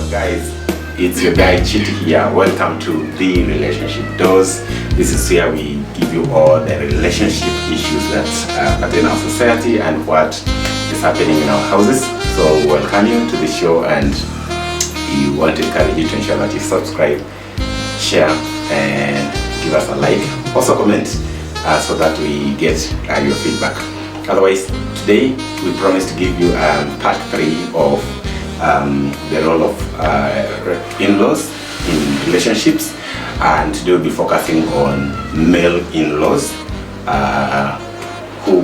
guys, it's your guy Chiti here. Welcome to The Relationship Dose. This is where we give you all the relationship issues that pertain our society and what is happening in our houses. So welcome you to the show, and we want to encourage you to ensure that you subscribe, share, and give us a like. Also comment so that we get your feedback. Otherwise, today we promise to give you part 3 of the role of in-laws in relationships, and today we'll be focusing on male in-laws who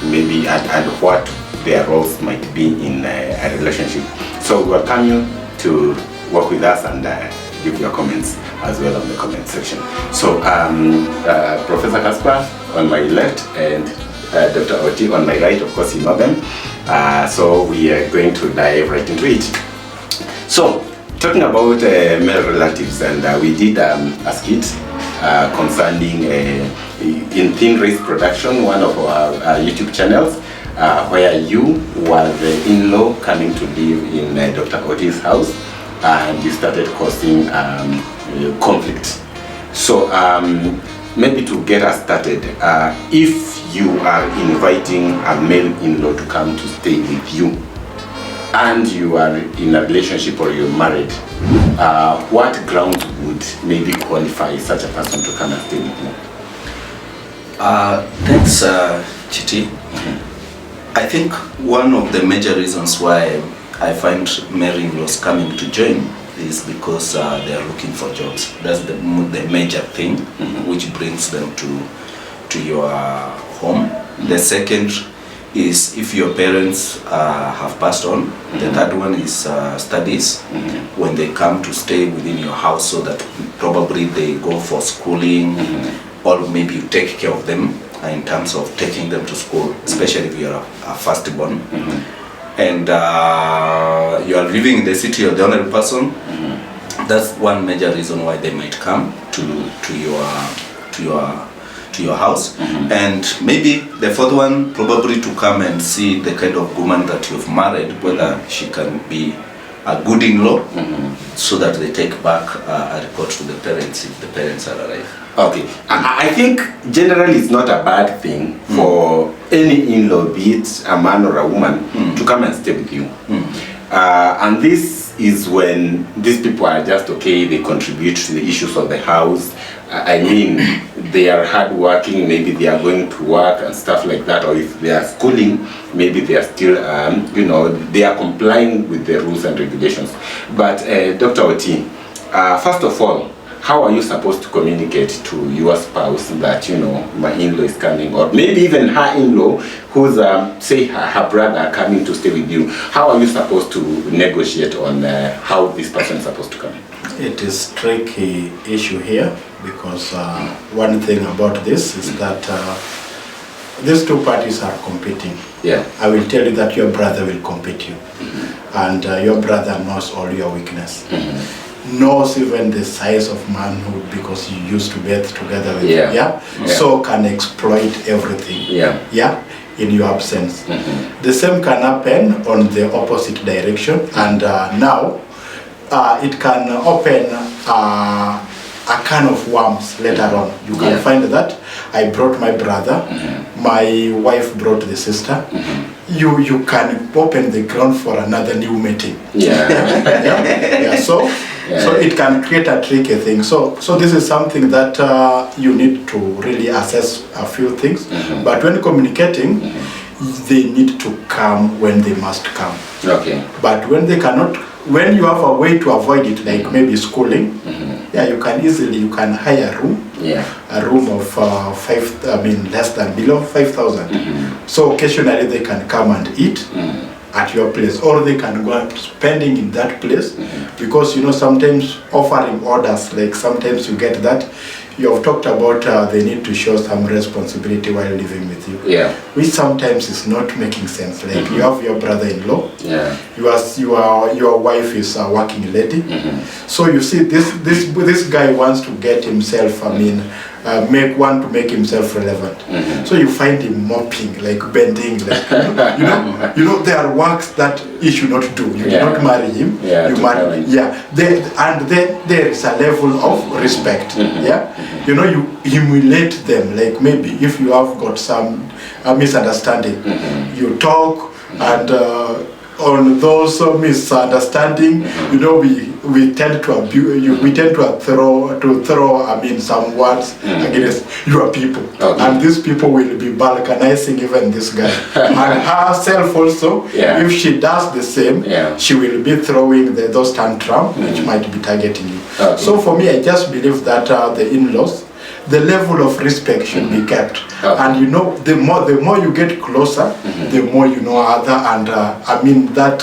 maybe and what their roles might be in a relationship. So we welcome you to work with us and give your comments as well on the comment section. So Professor Caspar on my left and Dr. Oti on my right, of course you know them. So we are going to dive right into it. So talking about male relatives, and we did a skit concerning in Thin Race Production, one of our YouTube channels, where you were the in-law coming to live in Dr. Oti's house, and you started causing conflict. So maybe to get us started, if you are inviting a male in-law to come to stay with you, and you are in a relationship or you're married, what grounds would maybe qualify such a person to come and stay with you? Thanks, Chiti. I think one of the major reasons why I find male in-laws coming to join is because they are looking for jobs. That's the major thing which brings them to your home. The second is if your parents have passed on. The third one is studies, when they come to stay within your house, so that probably they go for schooling, or maybe you take care of them in terms of taking them to school, especially if you are a firstborn. And you are living in the city, you're the only person. That's one major reason why they might come to your house. And maybe the fourth one, probably to come and see the kind of woman that you've married, whether she can be a good in-law, so that they take back a report to the parents if the parents are alive. Okay, I think generally it's not a bad thing for any in-law, be it a man or a woman, to come and stay with you. And this is when these people are just okay, they contribute to the issues of the house. I mean, they are hardworking, maybe they are going to work and stuff like that, or if they are schooling, maybe they are still, they are complying with the rules and regulations. But Dr. Oti, first of all, how are you supposed to communicate to your spouse that, my in-law is coming, or maybe even her in-law, who's, say, her brother coming to stay with you? How are you supposed to negotiate on how this person is supposed to come? It is a tricky issue here, because one thing about this is that these two parties are competing. Yeah. I will tell you that your brother will compete you, and your brother knows all your weakness. Knows even the size of manhood, because you used to bathe together with him, so can exploit everything in your absence. The same can happen on the opposite direction, and now it can open a can of worms later on. You can find that I brought my brother, my wife brought the sister. You can open the ground for another new meeting. So it can create a tricky thing. So this is something that you need to really assess a few things. But when communicating, they need to come when they must come. Okay. But when they cannot, when you have a way to avoid it, like maybe schooling, you can hire a room. A room of less than below 5,000. So occasionally they can come and eat at your place, or they can go out spending in that place, because sometimes offering orders, like sometimes you get that you have talked about they need to show some responsibility while living with you, which sometimes is not making sense. Like you have your brother-in-law, your wife is a working lady, so you see this guy wants to get himself want to make himself relevant. So you find him mopping, like bending, like you know there are works that he should not do. You do not marry him. You marry. And then there is a level of respect. You know, you humiliate them. Like maybe if you have got some misunderstanding, you talk and. On those misunderstanding, you know, we tend to abuse. We tend to throw some words against your people, and these people will be balkanizing even this guy. And herself also, if she does the same, she will be throwing those tantrum which might be targeting you. So for me, I just believe that the in-laws, the level of respect should be kept, and you know, the more you get closer, the more you know other, and that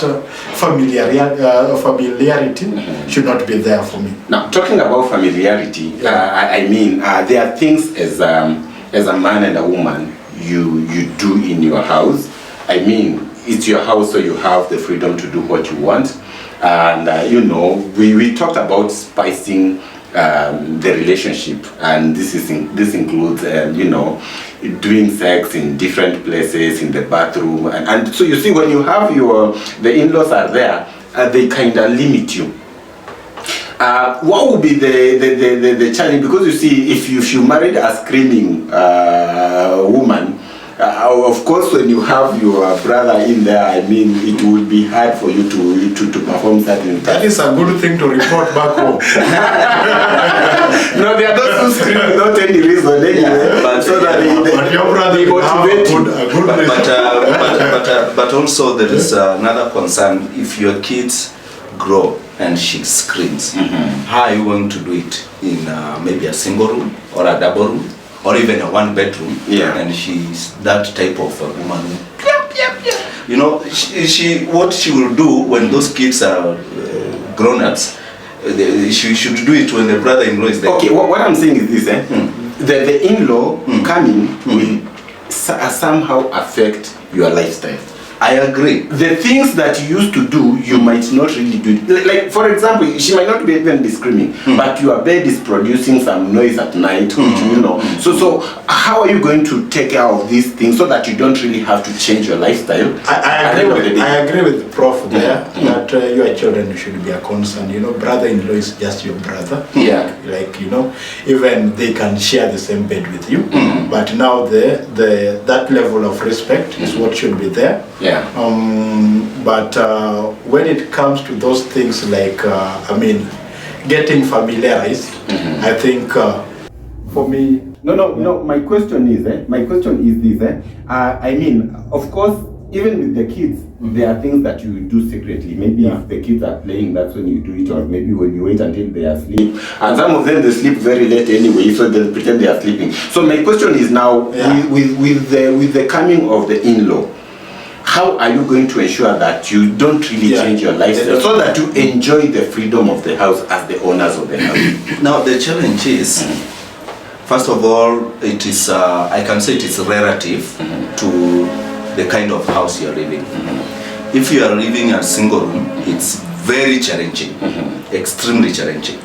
familiarity should not be there for me. Now, talking about familiarity, there are things as a man and a woman you do in your house. I mean, it's your house, so you have the freedom to do what you want, and you know, we talked about spicing the relationship, and this includes you know, doing sex in different places, in the bathroom, and so you see, when you have the in-laws are there, they kind of limit you. What would be the challenge? Because you see, if you married a screaming woman, of course, when you have your brother in there, I mean, it would be hard for you to perform certain tasks. That is a good thing to report back home. No, there are those who scream without any reason anyway, but so that but your brother they motivate you. But also there is another concern. If your kids grow and she screams, how are you going to do it in maybe a single room or a double room? Or even a one bedroom, and she's that type of a woman. You know, what she will do when those kids are grown-ups, she should do it when the brother-in-law is there. Okay, what I'm saying is this, the in-law coming will somehow affect your lifestyle. I agree. The things that you used to do, you might not really do it. Like for example, she might not be even screaming, but your bed is producing some noise at night, which you know. So how are you going to take care of these things so that you don't really have to change your lifestyle? I agree with the prof there that your children should be a concern. You know, brother-in-law is just your brother. Like, you know, even they can share the same bed with you, but now that level of respect is what should be there. But when it comes to those things like, getting familiarized, I think for me... No, my question is this, I mean, of course, even with the kids, there are things that you do secretly. Maybe if the kids are playing, that's when you do it, or maybe when you wait until they are asleep. And some of them, they sleep very late anyway, so they'll pretend they are sleeping. So my question is now, with the coming of the in-law, how are you going to ensure that you don't really change your lifestyle so that you enjoy the freedom of the house as the owners of the house? Now the challenge is, first of all, it is I can say it is relative to the kind of house you are living. If you are living in a single room, it's very challenging, extremely challenging.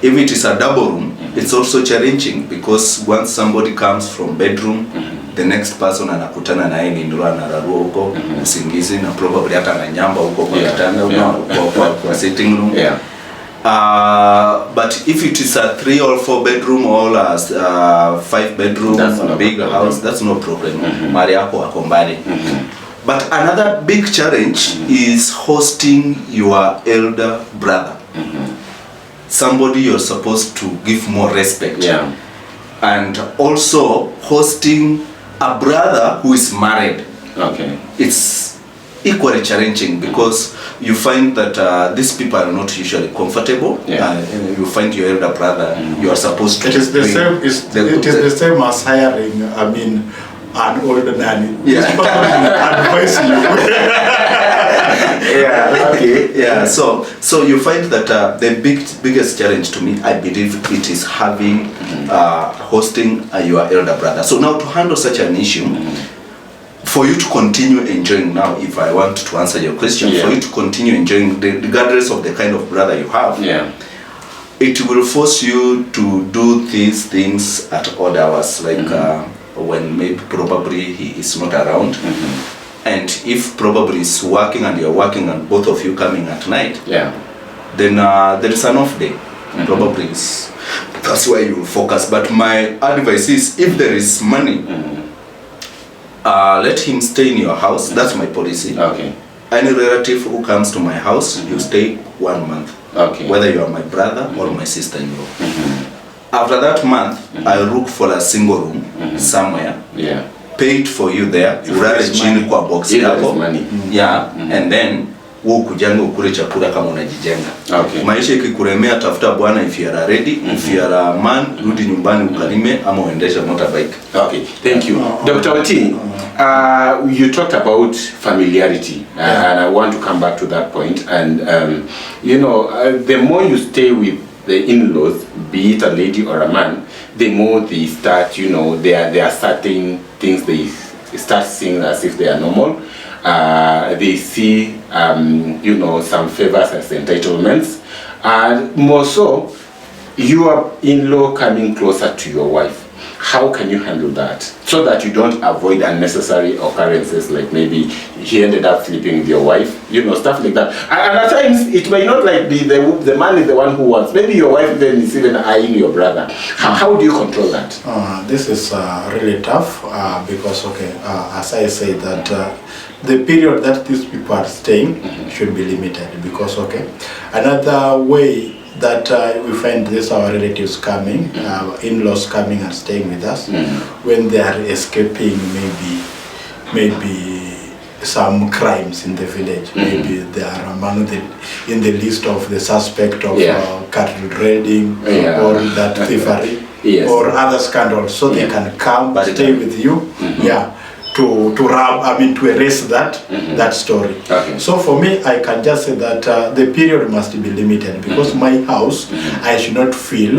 If it is a double room, it's also challenging because once somebody comes from bedroom, the next person anakutana na yeye ni ndio anararua huko usingizi na probably hata na nyamba huko kwa kitanda kwa sitting room. But if it is a 3 or 4 bedroom or a 5 bedroom, that's a big house, that's no problem. Mali yako wako mbali. But another big challenge is hosting your elder brother. Somebody you're supposed to give more respect. And also hosting a brother who is married. It's equally challenging because you find that these people are not usually comfortable. You find your elder brother, you are supposed to... It is the same as hiring, an older nanny. Advise you. So you find that the biggest challenge to me, I believe, it is having hosting your elder brother. So now to handle such an issue, for you to continue enjoying, now if I want to answer your question, for you to continue enjoying regardless of the kind of brother you have, it will force you to do these things at odd hours, like when maybe probably he is not around. And if probably he's working and you're working and both of you coming at night, then there is an off day. Probably that's why you focus. But my advice is, if there is money, let him stay in your house. That's my policy. Okay. Any relative who comes to my house, you stay 1 month. Okay. Whether you are my brother or my sister-in-law. After that month, I'll look for a single room somewhere. Yeah. Pay it for you there. Ulale chini kwa box yako. Yeah. And then kujanga ukule chakula kama unajijenga. Okay. Maisha ikikuremea, tafuta bwana. If you are ready, if you are a man, rudi nyumbani ukalime ama uendesha motorbike. Okay, thank you. Dr. Oti, you talked about familiarity, and I want to come back to that point. And the more you stay with the in-laws, be it a lady or a man, the more they start, there are certain things they start seeing as if they are normal. They see, some favors as entitlements, and more so, your in-law coming closer to your wife. How can you handle that so that you don't avoid unnecessary occurrences, like maybe he ended up sleeping with your wife, stuff like that. And at times it may not like be the man is the one who wants. Maybe your wife then is even eyeing your brother. How do you control that? This is really tough because as I say that the period that these people are staying should be limited, because another way that we find this our relatives coming, in-laws coming and staying with us, when they are escaping maybe some crimes in the village. Maybe they are among in the list of the suspect of cattle raiding or that thievery or other scandals, so they can come stay with you. To erase that story. Okay. So for me, I can just say that the period must be limited, because my house, I should not feel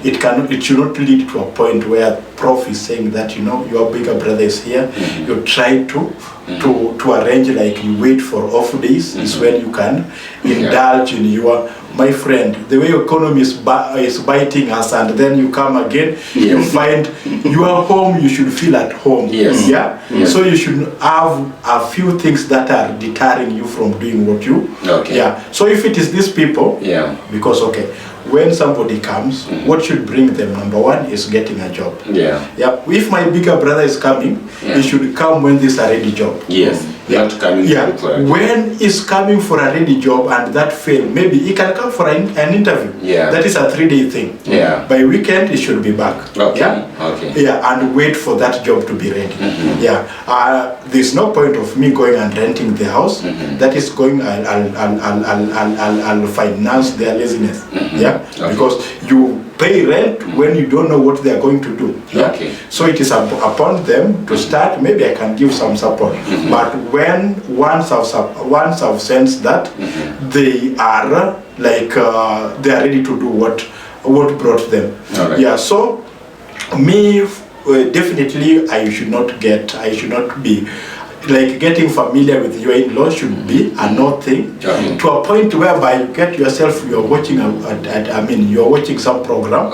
it should not lead to a point where Prof is saying that your bigger brother is here. You try to arrange, like you wait for off days is when you can indulge in your. My friend, the way your economy is biting us, and then you come again, you find your home, you should feel at home. So you should have a few things that are deterring you from doing what you. So if it is these people, because when somebody comes, what should bring them? Number one is getting a job. If my bigger brother is coming, he should come when there's a ready job. Not coming to look for when he's coming for a ready job and that fail, maybe he can come for an interview. That is a 3-day thing. By weekend he should be back. And wait for that job to be ready. There's no point of me going and renting the house. That is going, I'll finance their laziness. Because you pay rent when you don't know what they are going to do. So it is upon them to start. Maybe I can give some support, but when once I've sensed that they are they are ready to do what brought them. So me definitely I should not be like getting familiar with your in-law should be a no thing, to a point whereby you get yourself, you're watching you're watching some program,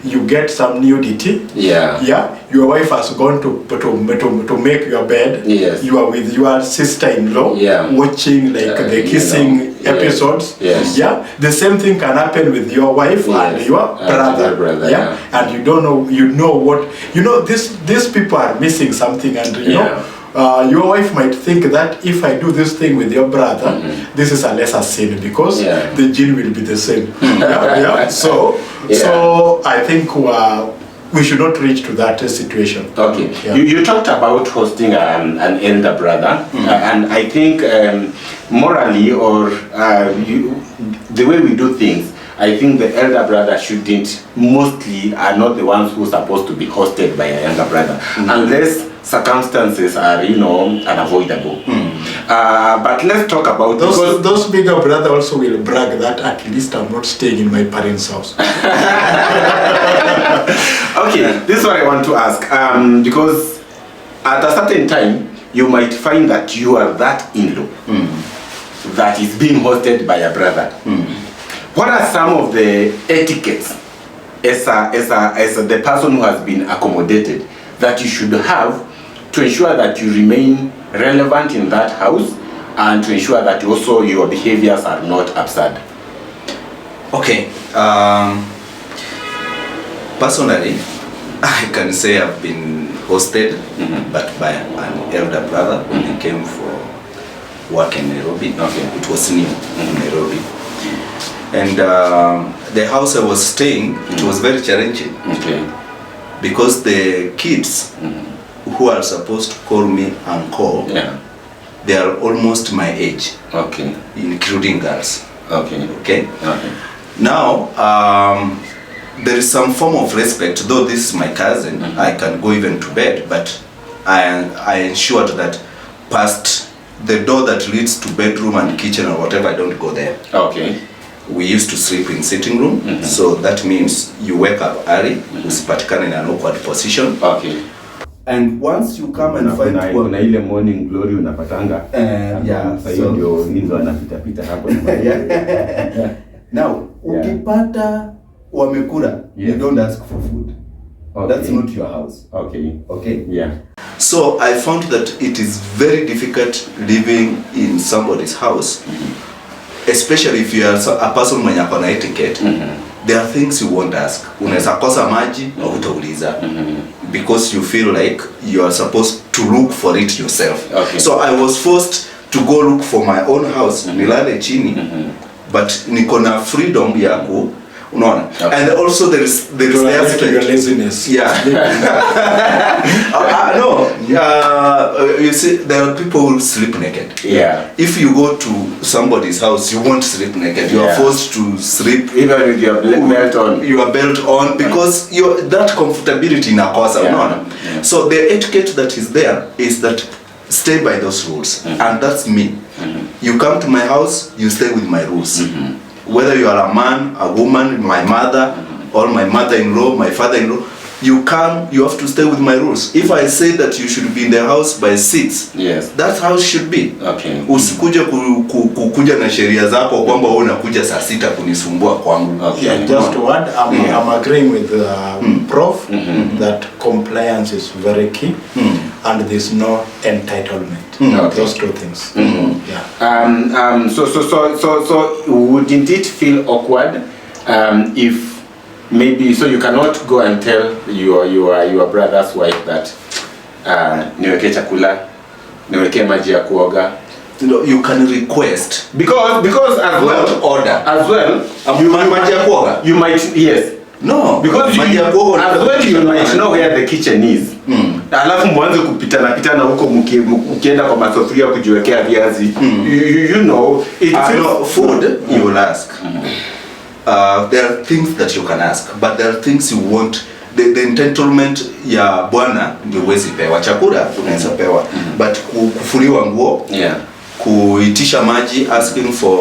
you get some nudity, your wife has gone to make your bed, you are with your sister-in-law watching the kissing episodes. The same thing can happen with your wife and your brother. And you don't know, these people are missing something, and your wife might think that if I do this thing with your brother, this is a lesser sin, because the gene will be the same. So I think we should not reach to that situation. You talked about hosting an elder brother, and I think morally, or the way we do things, I think the elder brother mostly are not the ones who are supposed to be hosted by a younger brother, unless circumstances are, unavoidable. But let's talk about those bigger brother also will brag that at least I'm not staying in my parents' house. This is what I want to ask, because at a certain time you might find that you are that in-law that is being hosted by a brother. what are some of the etiquettes as the person who has been accommodated that you should have to ensure that you remain relevant in that house and to ensure that also your behaviors are not absurd? Okay. Personally, I can say I've been hosted, but by an elder brother when he came for work in Nairobi. Okay. It was new in Nairobi. And the house I was staying, it was very challenging. Okay. Because the kids who are supposed to call me uncle, Yeah. they are almost my age, Okay. including girls. Okay. Okay? Okay. Now, there is some form of respect, though this is my cousin, I can go even to bed, but I ensured that past the door that leads to bedroom and kitchen or whatever, I don't go there. Okay. We used to sleep in sitting room, so that means you wake up early, usipatikane in an awkward position. Okay. And once you come and find kuna ile morning glory unapatanga. Yeah, Sasa hiyo ndio hizo anapita pita hapo. now, ukipata wamekula, you don't ask for food. Okay. That's not your house. Okay. Okay? Yeah. So I found that it is very difficult living in somebody's house, especially if you are a person mwenye ako na etiquette. There are things you won't ask. Unaweza kosa maji na hutauliza. Because you feel like you are supposed to look for it yourself. Okay. So I was forced to go look for my own house. Nilale chini, but niko na freedom ya ku, unaona. Okay. And also there is the aspect. Your laziness. Yeah. No. You see, there are people who sleep naked. Yeah. If you go to somebody's house, you won't sleep naked. You are Yeah. forced to sleep Even with your belt on. your belt on because that comfortability inakosa, Yeah. unaona. Yeah. So the etiquette that is there is that stay by those rules, and that's me. You come to my house, you stay with my rules. Whether you are a man, a woman, my mother, or my mother-in-law, my father-in-law, you come, you have to stay with my rules. If I say that you should be in the house by 6, Yes. that's how it should be. Okay. Usikuje kukuja na sheria zako kwamba wewe unakuja saa 6 kunisumbua kwangu. Okay. Yeah, just to add, I'm agreeing with Prof that compliance is very key, and there's no entitlement. Okay. Those two things. Yeah. So wouldn't it feel awkward if maybe so you cannot go and tell your brother's wife that niweke chakula, niweke maji ya kuoga? You can request Because as well order. As well, Maji ya kuoga? you might, yes. No, Because maji ya kuoga as well you might know where the kitchen is. Alafu mwanze pitana huko mkienda kwa masufuria kujiwekea viazi. You know, it feels food you will ask. There are things that you can ask, but there are things you want. The entitlement ya bwana ndio huwezi pewa. Chakula unaweza pewa, but kufuliwa nguo, yeah, kuitisha maji, asking for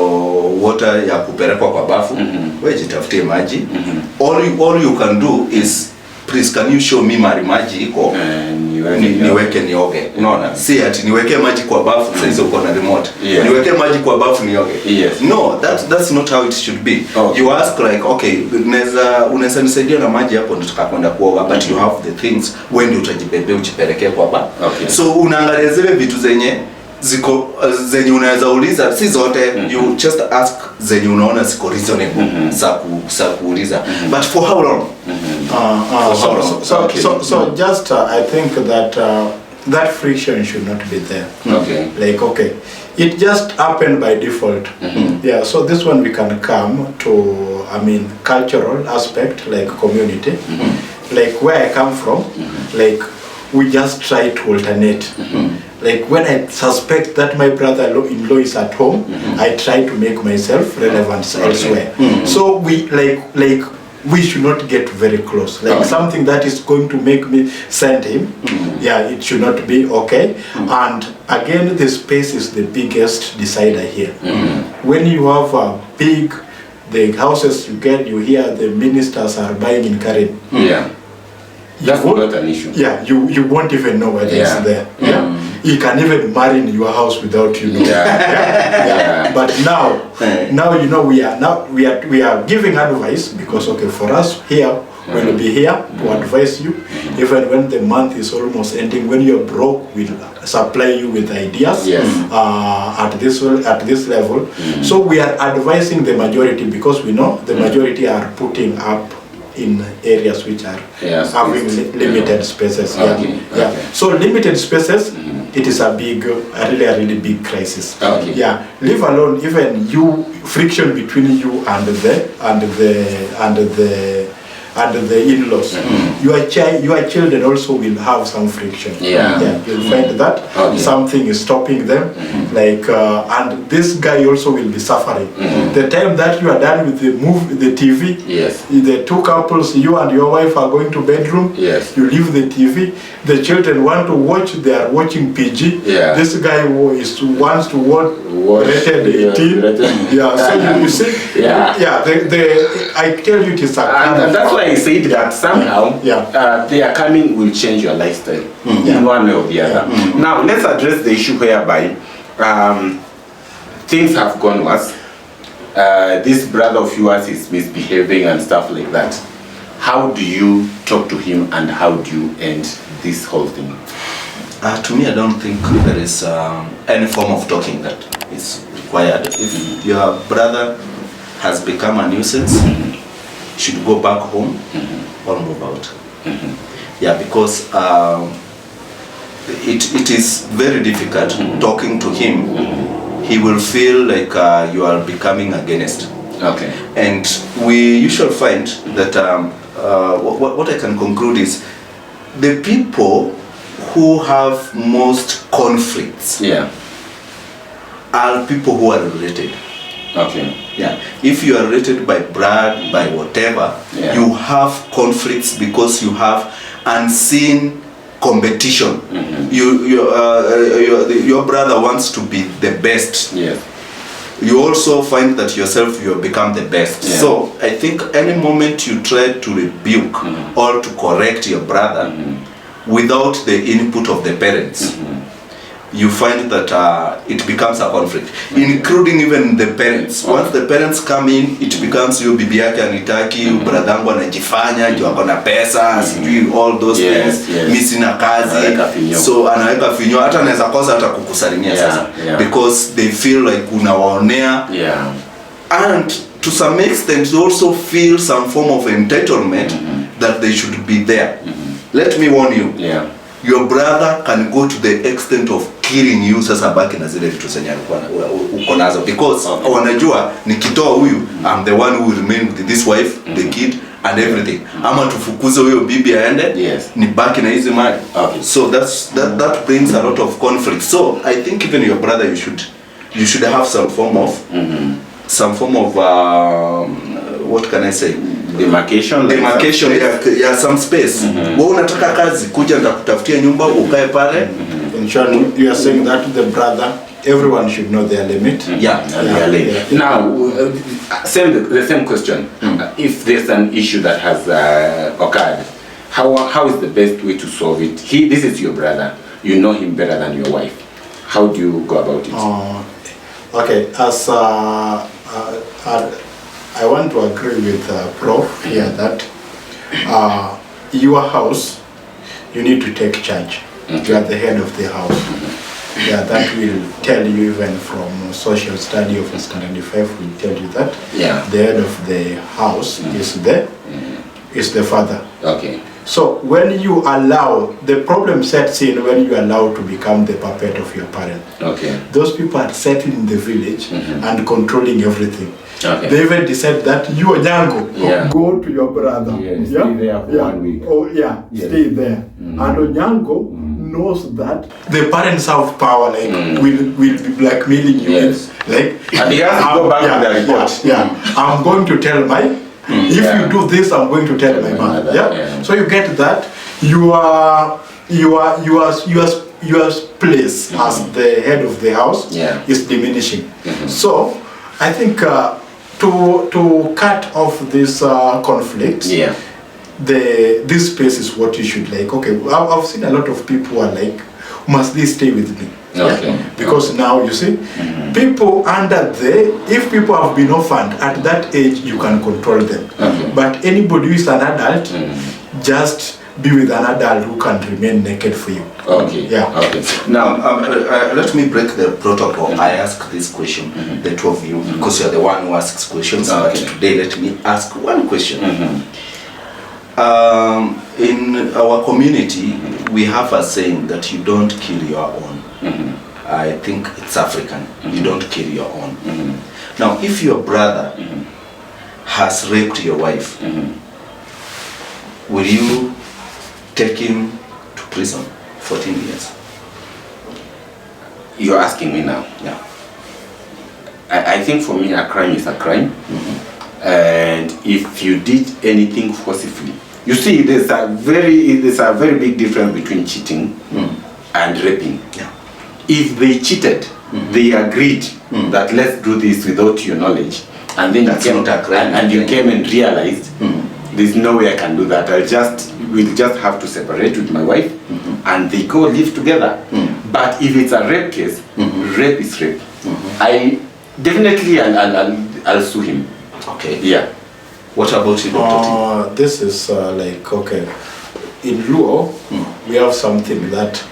water ya kupelekwa kwa bafu, wewe jitafutie maji. All you can do is, please can you show me maji iko niweke nioge. Unaona? Si ati niweke maji kwa bafu sasa hizo uko na remote. Yeah. Niweke maji kwa bafu nioge. Yes. No, that's not how it should be. Okay. You ask like, okay, unaweza nisaidia na maji hapo nataka kwenda kuoga, but you have the things when utajibebe ujipelekee kwa bafu. Okay. So unaangalia zile vitu zenye unaweza uliza, si zote, you just ask zenye unaona ziko reasonable za kuuliza. But for how long? So just I think that that friction should not be there. Okay. Like, okay, it just happened by default. Yeah, so this one we can come to, I mean, cultural aspect, like community. Like where I come from, like we just try to alternate. Like when I suspect that my brother-in-law is at home, I try to make myself relevant elsewhere. So we like we should not get very close. Like something that is going to make me send him, yeah, it should not be okay. And again, the space is the biggest decider here. When you have a the houses you get, you hear the ministers are buying in Karen. Yeah. That's not an issue. Yeah, you won't even know whether it's there. Yeah. he can even marry in your house without you knowing. Yeah. But now you know we are giving advice because okay, for us here we'll be here to advise you. Even when the month is almost ending, when you're broke, we'll supply you with ideas. Yes. At this level. So we are advising the majority because we know the majority are putting up in areas which are having limited spaces. Okay. Yeah. Okay. So limited spaces, it is a really big crisis. Okay. Yeah. Leave alone even friction between you and the in-laws. Your children also will have some friction. Yeah. You'll find that something is stopping them. Like and this guy also will be suffering. The time that you are done with the TV, the two couples, you and your wife are going to bedroom. Yes. You leave the TV. The children want to watch. They are watching PG. Yeah. This guy wants to watch rated 18. So you see. I tell you, it is a and that's why I said that somehow their coming will change your lifestyle in one way or the other. Now let's address the issue whereby things have gone worse. This brother of yours is misbehaving and stuff like that. How do you talk to him and how do you end this whole thing? To me, I don't think there is any form of talking that is required. If your brother has become a nuisance, should go back home or move out. Yeah, because it is very difficult talking to him. He will feel like you are becoming against. Okay. And we usually find that what I can conclude is the people who have most conflicts are people who are related. Okay. Yeah. If you are related by blood, by whatever, you have conflicts because you have unseen competition. Your brother wants to be the best. Yes. You also find that yourself you have become the best. Yeah. So I think any moment you try to rebuke or to correct your brother without the input of the parents, you find that it becomes a conflict, including even the parents. Once the parents come in, it becomes you bibi yake anitaki, bradangu anajifanya, juu ako na pesa, sijui all those things, mimi sina kazi, so anaweka finyo, hata anaweza kosa hata kukusalimia sasa, because they feel like unawaonea, and to some extent they also feel some form of entitlement that they should be there. Let me warn you. Your brother can go to the extent of killing you, sasa baki na zile vitu zenye uko nazo, because wanajua nikitoa huyu, I'm the one who will remain with this wife, the kid and everything. Ama tufukuze huyo bibi aende, ni baki na hizi mali. So that brings a lot of conflict. So I think even your brother, you should have some form of what can I say? Demarcation, some space. Wewe unataka kazi, kuja ndakutafutia nyumba ukae pale. In short, you are saying that the brother, everyone should know their limit. Their limit. Now, the same question. If there's an issue that has occurred, how is the best way to solve it? This is your brother. You know him better than your wife. How do you go about it? Okay, as I want to agree with Prof here that your house, you need to take charge. You are the head of the house. That will tell you, even from social study of standard 5 will tell you that the head of the house is the father. Okay. So when you allow, the problem sets in when you allow to become the puppet of your parent. Okay. Those people are setting in the village and contronying everything. Okay. They even decide that you, Onyango, go to your brother. Stay there for 1 week. Stay there. And Onyango knows that the parents have power, like will be blackmailing you. And he has to go back to the report. I'm going to tell my. If you do this, I'm going to tell my mother. So you get that your place as the head of the house is diminishing. So I think to cut off this conflict, this space is what you should like. Okay, I've seen a lot of people who are like, must they stay with me? Okay. Because now you see, people if people have been orphaned at that age, you can control them. Okay. But anybody who is an adult, just be with an adult who can remain naked for you. Okay. Yeah. Okay. Now, let me break the protocol. I ask this question, the two of you, because you're the one who asks questions. But Okay. today, let me ask one question. In our community, we have a saying that you don't kill your own. I think it's African. You don't kill your own. Now, if your brother has raped your wife, will you take him to prison 14 years? You're asking me now. Yeah. I think for me, a crime is a crime. And if you did anything forcibly, you see, there's a very big difference between cheating and raping. Yeah. If they cheated, they agreed that let's do this without your knowledge, and then That's not a crime. and you came and realized there's no way I can do that. We'll just have to separate with my wife, and they go live together. But if it's a rape case, rape is rape. I definitely I'll sue him. Okay. Yeah. What about you, Dr. T? This is okay. In Luo, we have something that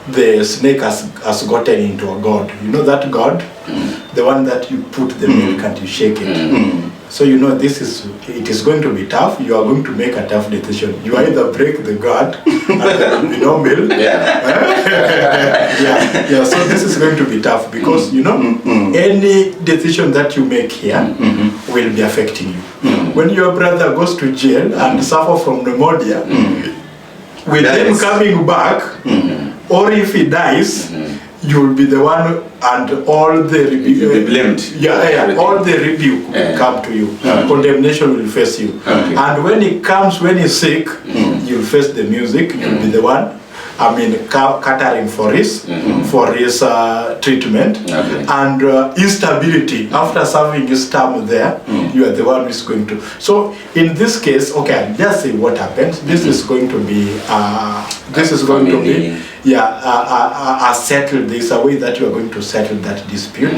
the snake has gotten into a god. You know that god? The one that you put the milk and you shake it. So you know it is going to be tough. You are going to make a tough decision. You either break the god and there will be no milk. Yeah. So this is going to be tough because you know any decision that you make here will be affecting you. When your brother goes to jail and suffer from pneumonia, with him coming back, or if he dies, you will be the one, and all the rebuke. You'll be blamed. All the rebuke will come to you. Condemnation will face you. And when he's sick, you'll face the music. You'll be the one. Catering for his treatment and instability. After serving his term there, you are the one who is going to. So in this case, okay, I'll just say what happens. This is going to be settled. There's a way that you are going to settle that dispute.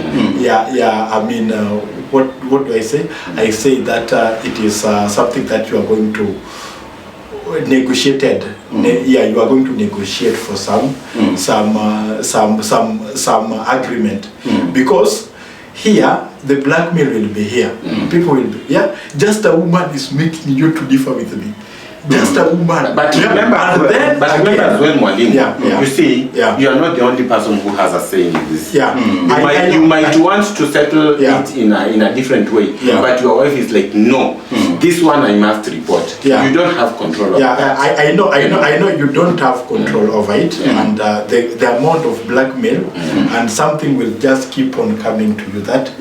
What do I say? I say that it is something that you are going to negotiated. You are going to negotiate for some agreement because here the blackmail will be here. People will be just a woman is making you to differ with me. Just a woman. But remember, as well, Mwalimu, you see, you are not the only person who has a say in this. You might want to settle it in a different way, but your wife is like, no, this one I must report. You don't have control over it. I know you don't have control over it, and the amount of blackmail and something will just keep on coming to you. That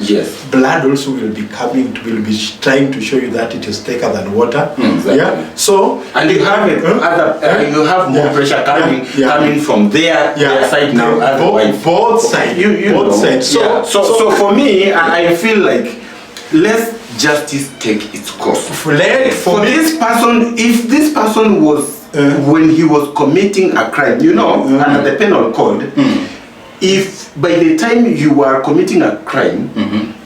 blood also will be coming, will be trying to show you that it is thicker than water. So. And you have you have more pressure coming from their side now. Both sides. Both sides. So for me, I feel like let justice take its course. For this person, if this person was when he was committing a crime, under the penal code, if by the time you are committing a crime,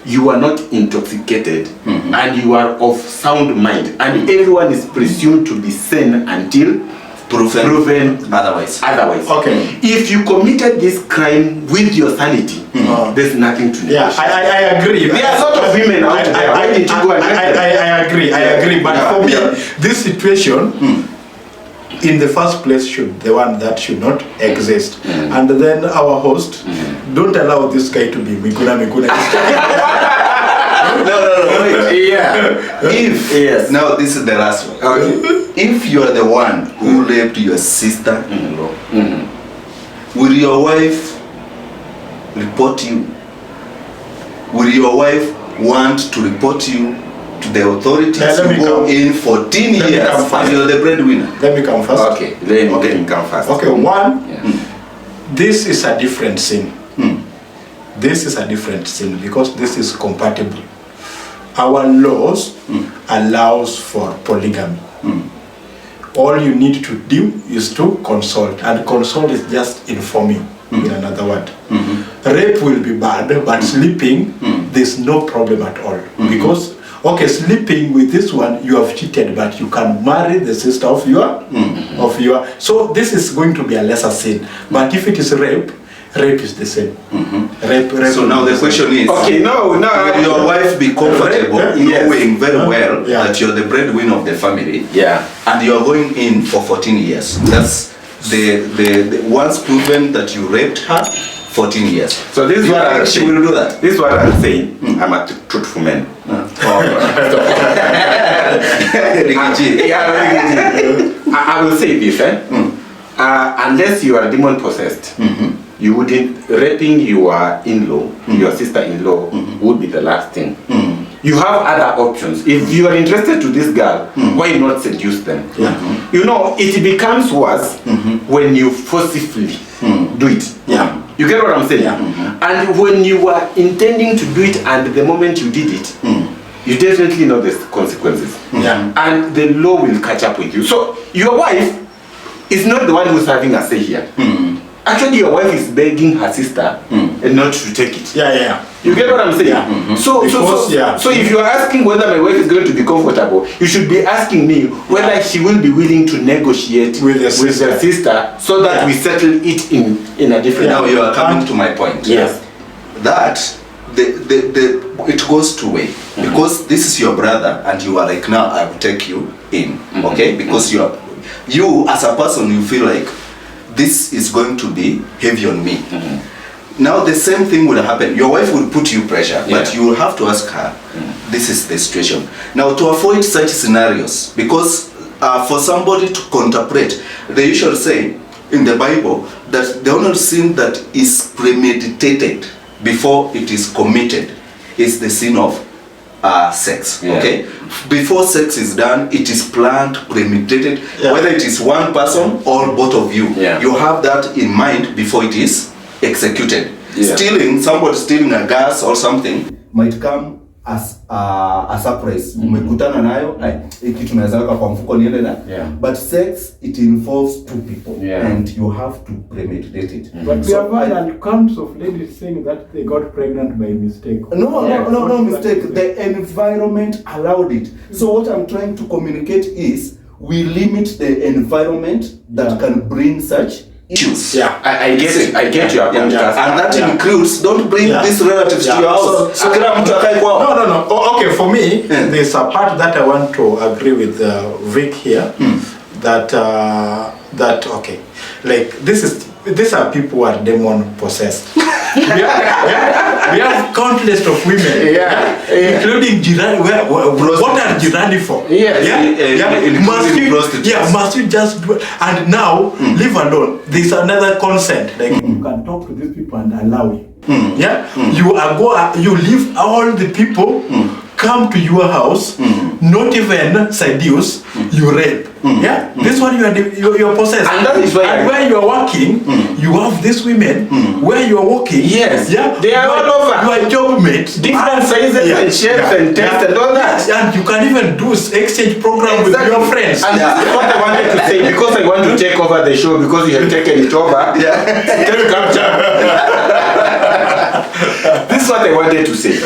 you are not intoxicated and you are of sound mind, and everyone is presumed to be sane until proven otherwise. Okay. If you committed this crime with your sanity, there's nothing to negotiate. I agree. There are a lot of women out there. Why did you go and I agree. But for me, this situation, in the first place, the one that should not exist. And then our host, don't allow this guy to be Miguna. No, wait. Now this is the last one. If you are the one who raped your sister-in-law, will your wife report you? Will your wife want to report you to the authorities? You go in 14 years and you're the breadwinner. Let me come first. Okay, let him come first. Okay, one, this is a different sin. This is a different sin because this is compatible. Our laws allows for polygamy. all you need to do is to consult, and consult is just informing. In another word, rape will be bad, but sleeping, there's no problem at all, because okay, sleeping with this one, you have cheated, but you can marry the sister of your so this is going to be a lesser sin. But if it is rape is the same. Rape. So now the question is, okay, no, will your wife be comfortable Yes. knowing very well Yeah. that you're the breadwinner of the family, Yeah. and you're going in for 14 years? That's the once proven that you raped her, 14 years. So this is Do you what think she will do that? This is what I'm saying. I'm a truthful man. Ricky G. I will say this, unless you are demon possessed, you wouldn't raping your in-law, your sister-in-law would be the last thing. You have other options. If you are interested to this girl, why not seduce them? You know, it becomes worse when you forcibly do it. You get what I'm saying? And when you were intending to do it, and the moment you did it, you definitely know the consequences. And the law will catch up with you. So your wife is not the one who's having a say here. Actually, your wife is begging her sister and not to take it. You get what I'm saying? So if you are asking whether my wife is going to be comfortable, you should be asking me whether she will be willing to negotiate with her sister so that we settle it in a different Now way. you are coming to my point. Yes. That it goes two way, because this is your brother and you are like, now I will take you in, okay? Because you as a person, you feel like this is going to be heavy on me. Now the same thing will happen. Your wife will put you pressure, but you will have to ask her, this is the situation. Now to avoid such scenarios, because for somebody to contemplate, they usually say in the Bible that the only sin that is premeditated before it is committed is the sin of sex. Okay, before sex is done, it is planned, premeditated, whether it is one person or both of you. You have that in mind before it is executed. Somebody stealing a gas or something might come as a surprise. Umekutana nayo, hiki tunaweza weka kwa mfuko niende na. But sex, it involves two people, and you have to premeditate it. But we have had counts of ladies saying that they got pregnant by mistake. No mistake. The environment allowed it. So what I'm trying to communicate is, we limit the environment that can bring such issues. I get your point. And that includes, don't bring these relatives to your house. No. Okay, for me, there's a part that I want to agree with Vic here. That okay, like these are people who are demon possessed. we have countless of women, including Jirani. What are Jirani for? Must you just do it? And now, leave alone. There's another consent. Like you can talk to these people and allow you. You leave all the people come to your house, not even seduce, you rape. This one you're possessed. And that is why where you are working, you have these women where you are working. They are all over. You are job mates. Different sizes and shapes and tests and all that. And you can even do exchange program with your friends. And this is what I wanted to say, because I want to take over the show, because you have taken it over. Take capture. This is what I wanted to say.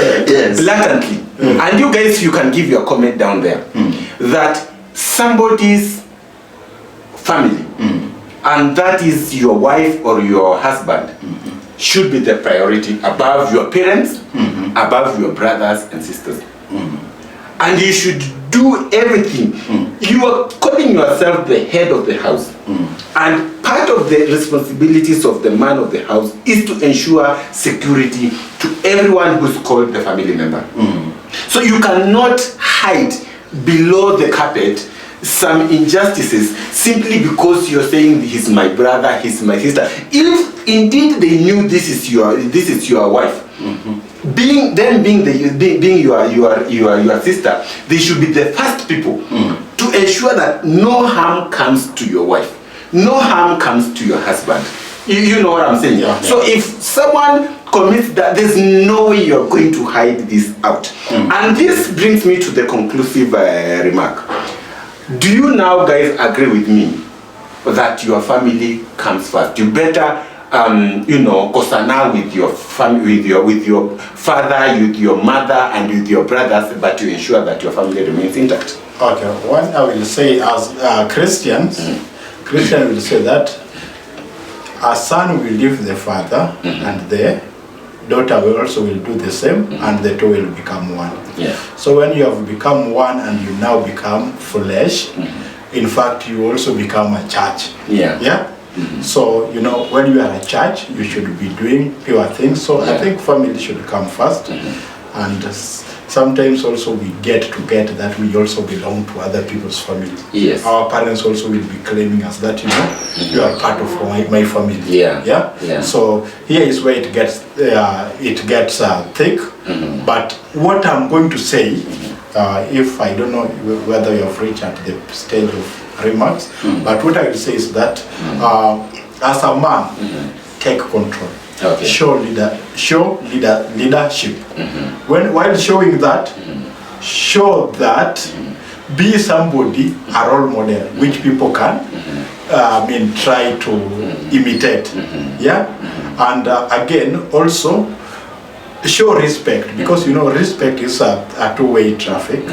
Blatantly. And you guys, you can give your comment down there. That somebody's family, and that is your wife or your husband, should be the priority above your parents, above your brothers and sisters. And you should do everything. You are calling yourself the head of the house. And part of the responsibilities of the man of the house is to ensure security to everyone who's called the family member. So you cannot hide below the carpet some injustices simply because you're saying he's my brother, he's my sister. If indeed they knew this is your wife, being your sister, they should be the first people to ensure that no harm comes to your wife, no harm comes to your husband. You know what I'm saying? So if someone commits that, there's no way you're going to hide this out. And this brings me to the conclusive remark. Do you now guys agree with me that your family comes first? You better kosana with your family, with your father, with your mother, and with your brothers, but to ensure that your family remains intact. Okay, one I will say as Christians, Christian will say that a son will leave the father and the daughter will also do the same, and the two will become one. Yeah. So when you have become one and you now become flesh, in fact you also become a church. Yeah. Yeah. So when you are a church, you should be doing pure things. So I think family should come first, and sometimes also we get that we also belong to other people's family. Yes. Our parents also will be claiming us that you are part of my family. Yeah. Yeah. Yeah. So here is where it gets thick. But what I'm going to say, if I don't know whether you have reached at the stage of remarks, but what I will say is that as a man, take control. Okay. Show leadership. While showing that, show that be somebody, a role model which people can try to imitate. Yeah. And again also show respect, because respect is a two-way traffic.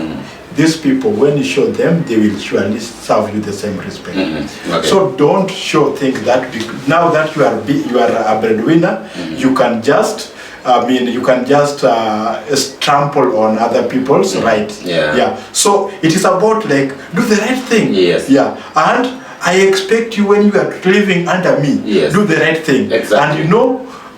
These people, when you show them, they will surely serve you the same respect. Okay. So don't think that now that you are a breadwinner, you can just trample on other people's rights. Yeah. So it is about do the right thing. Yes. Yeah. And I expect you, when you are living under me, yes, do the right thing. Exactly. And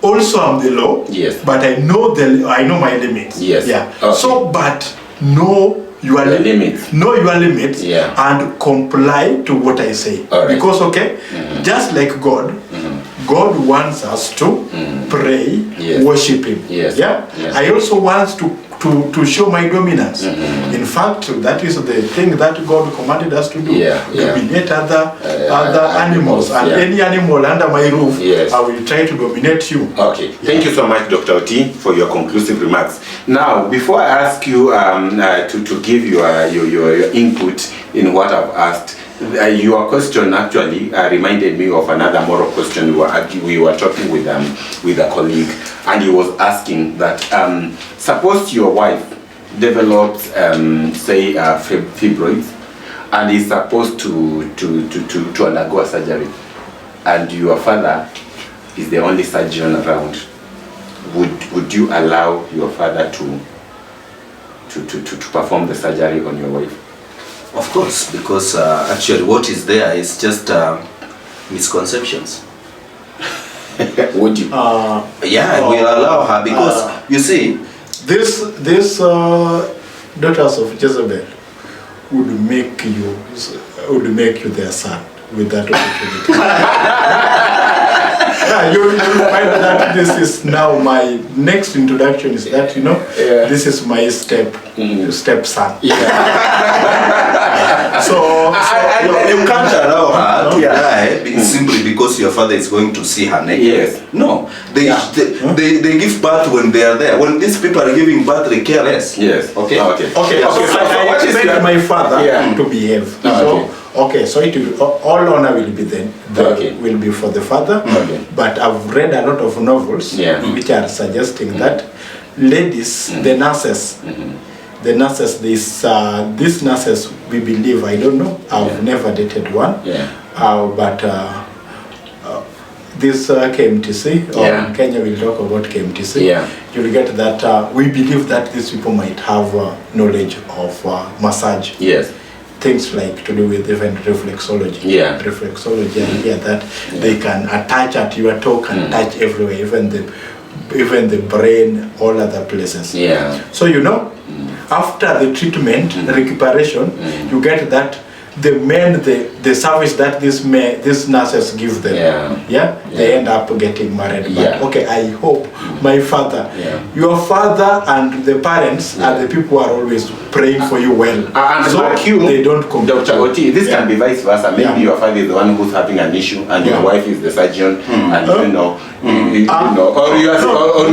also I'm the law. Yes. But I know my limits. Yes. Yeah. Okay. So but know your limits. Know your limits. Yeah. And comply to what I say. All right. Because just like God, God wants us to pray, yes, worship Him. Yes. Yeah. Yes. I also want to show my dominance. In fact, that is the thing that God commanded us to do. Yeah. Dominate other animals. And any animal under my roof, yes, I will try to dominate you. Okay. Thank you so much, Dr. Oti, for your conclusive remarks. Now, before I ask you to give your input in what I've asked, your question actually reminded me of another moral question we were talking with a colleague, and he was asking that suppose your wife develops say fibroids and is supposed to undergo a surgery, and your father is the only surgeon around, would you allow your father to perform the surgery on your wife? Of course, because actually what is there is just misconceptions. Would you? We'll allow her, because you see, this daughters of Jezebel would make you their son with that opportunity. You will find that this is now my next introduction is that this is my stepson. So you can't allow her to die simply because your father is going to see her naked. Yes. No, they give birth when they are there. When these people are giving birth, they care less. Yes. Okay. So I expect my father to behave. So it will, all honor will be will be for the father. But I've read a lot of novels which are suggesting that ladies, the nurses, these nurses, we believe, I don't know, I've never dated one, but this KMTC, or in Kenya we'll talk about KMTC, you'll get that we believe that these people might have knowledge of massage. Yes. Things like to do with even reflexology. Reflexology, and here that they can attach at your toe, can touch everywhere, even the brain, all other places. So after the treatment, recuperation, you get that the men, the service that these nurses give them, they end up getting married. But okay, I hope my father, your father and the parents are the people who are always praying for you well. And so like you, they don't compete. Dr. Oti, this can be vice versa. Maybe your father is the one who's having an issue and your wife is the surgeon, and You know, or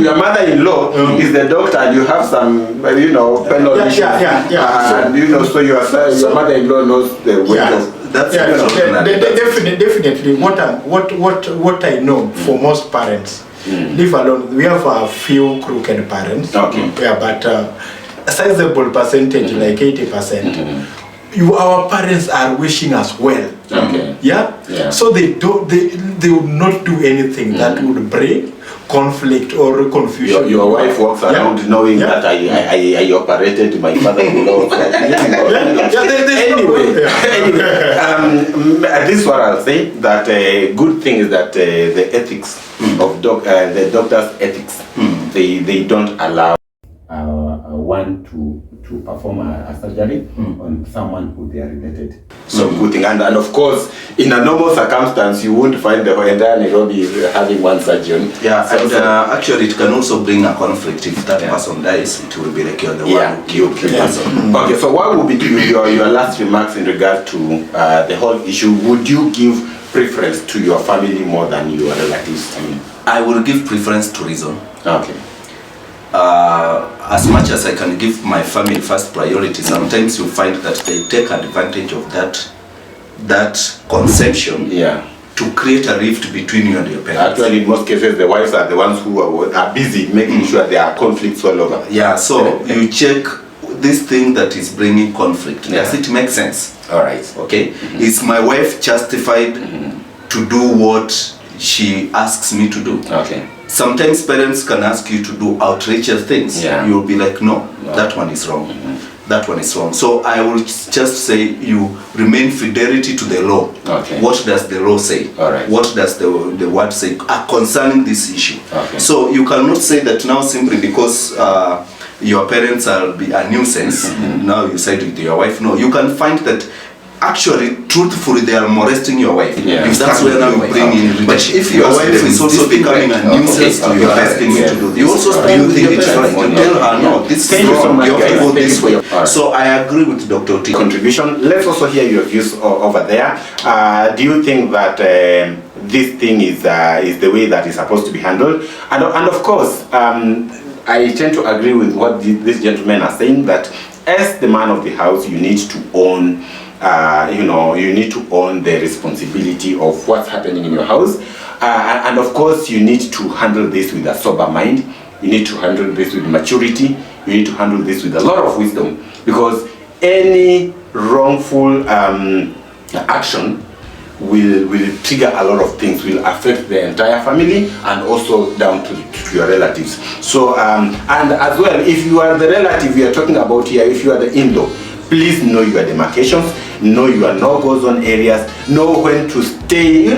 your mother-in-law is the doctor, and you have some, penal issues. And so your mother-in-law knows the weight of. That's definitely. What I know for most parents, leave alone. We have a few crooked parents. Okay. Yeah, but a sizable percentage, like 80%. Our parents are wishing us well. Okay. Yeah. So they would not do anything that would bring conflict or confusion. Your wife walks around knowing that I operated my father-in-law. This is what I'll say. That a good thing is that the ethics of the doctor's ethics, they don't allow one to perform a surgery on someone who they are related. So good thing, and of course, in a normal circumstance, you won't find the entire Nairobi having one surgeon. Yeah, and actually, it can also bring a conflict. If that person dies, it will be like you're the one who killed the person. Okay, so what would be your last remarks in regard to the whole issue? Would you give preference to your family more than your relatives? I will give preference to reason. Okay. As much as I can give my family first priority, sometimes you find that they take advantage of that conception to create a rift between you and your parents. Actually, in most cases, the wives are the ones who are busy making sure there are conflicts all over. Yeah, so you check this thing that is bringing conflict. Does it make sense? All right. Okay. Is my wife justified to do what she asks me to do? Okay. Sometimes parents can ask you to do outrageous things. You'll be like, no, that one is wrong. That one is wrong. So I will just say you remain fidelity to the law. Okay. What does the law say? All right. What does the word say concerning this issue? Okay. So you cannot say that now simply because your parents are a nuisance, now you side with your wife. No, you can find that actually, truthfully, they are molesting your wife. If that's where you bring in. But if your wife is also becoming a nuisance to your asking you to do this, you also start with your parents. You tell her, no, this is wrong, you have to go this way. So I agree with Dr. T. Contribution. Let's also hear your views over there. Do you think that this thing is the way that is supposed to be handled? And of course, I tend to agree with what these gentlemen are saying, that as the man of the house, you need to own you need to own the responsibility of what's happening in your house, and of course you need to handle this with a sober mind. You need to handle this with maturity. You need to handle this with a lot of wisdom, because any wrongful action will trigger a lot of things, will affect the entire family and also down to your relatives. So and as well, if you are the relative we are talking about here, if you are the in-law, please know your demarcations, know your no-go zone areas, know when to stay.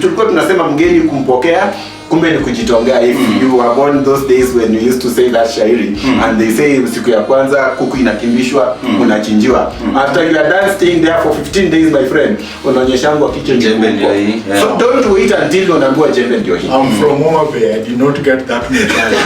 Tulikuwa tunasema mgeni kumpokea, kumbe ni kujitongea. If you were born those days when you used to say that shairi, and they say siku ya kwanza kuku inakimbishwa, unachinjiwa. After you are done staying there for 15 days, my friend, unaonyeshangwa kitchen jembe ndio hii. So don't wait until unaambiwa jembe ndio hii. I'm from Homa Bay. I did not get that mentality.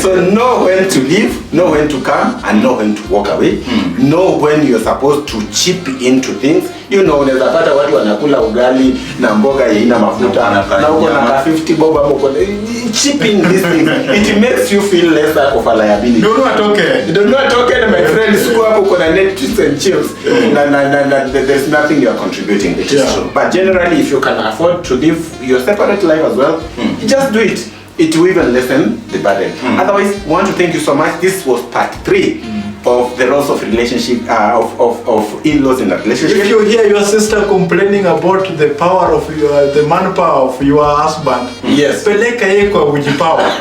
So know when to leave, know when to come, and know when to walk away. Know when you're supposed to chip into things. Unaweza pata watu wanakula ugali na mboga yenye mafuta na uko na 50 bob hapo. Chip in this thing. It makes you feel less of a liability. Do not talk, my friend. School hapo uko na Netflix and chills. There's nothing you're contributing. It is true. But generally, if you can afford to live your separate life as well, just do it. It will even lessen the burden. Otherwise, I want to thank you so much. This was part 3 of the roles of relationship, of in-laws in a relationship. If you hear your sister complaining about the power of the manpower of your husband, peleka yeye kwa ujipower.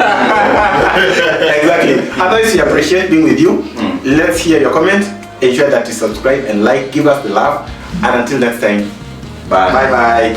Exactly. Otherwise, we appreciate being with you. Let's hear your comment. Ensure that you subscribe and like. Give us the love. And until next time, bye. Bye.